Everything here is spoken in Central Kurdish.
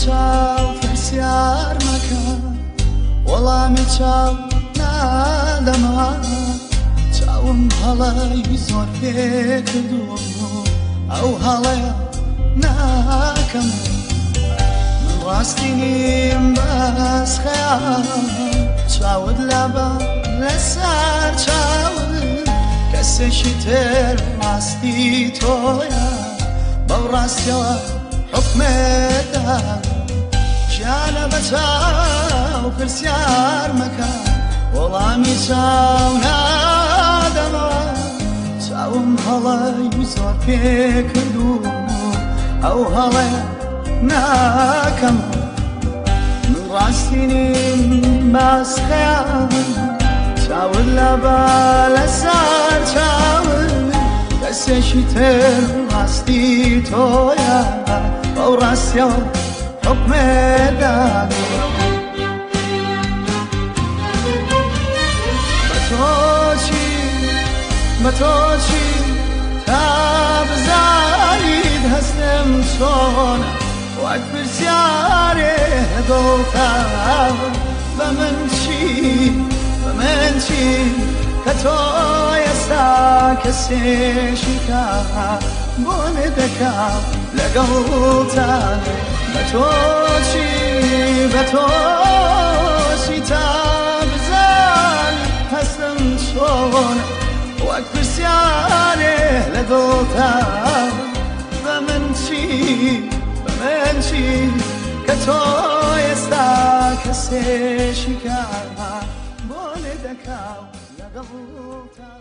چاو پرسیار مەکە وەڵامی چاو نادەما چاوم هەڵەی زۆر پێ کردووە ئەو هەڵەیە ناکەم من ڕاستی نیم بەس خەیاڵ چاوت لەبە لەسەر چاوت کەسێکی تر ڕاستی تۆیە بەو ڕاستیەوە حکمێدا گیانە بە چاو پرسیار مەکە وەڵامی چاو نادەمەوە چاوم هەڵەی زۆر پێ کردووە ئەو هەڵەیە ناکەم من ڕاستی نیم باس خەیاڵ چاوت لەبە لەسەر چاوت کەسێکی تر ڕاستی تۆیە بەو ڕاستیەوە حکمێدا بە تۆ چی تا بزانیت هەستم چۆنە وەک پرسیارێ دڵتا بە من چی کە تۆ ئێستا کەسێکی کا بۆ نەدەکا لەگەڵتا بە تۆ چی تا بزانی هەستم چۆنە وەک پرسیارێ لە دڵتا بە من چی کە تۆ ئێستا کەسێکی کا بۆ نەدەکا لەگەڵتا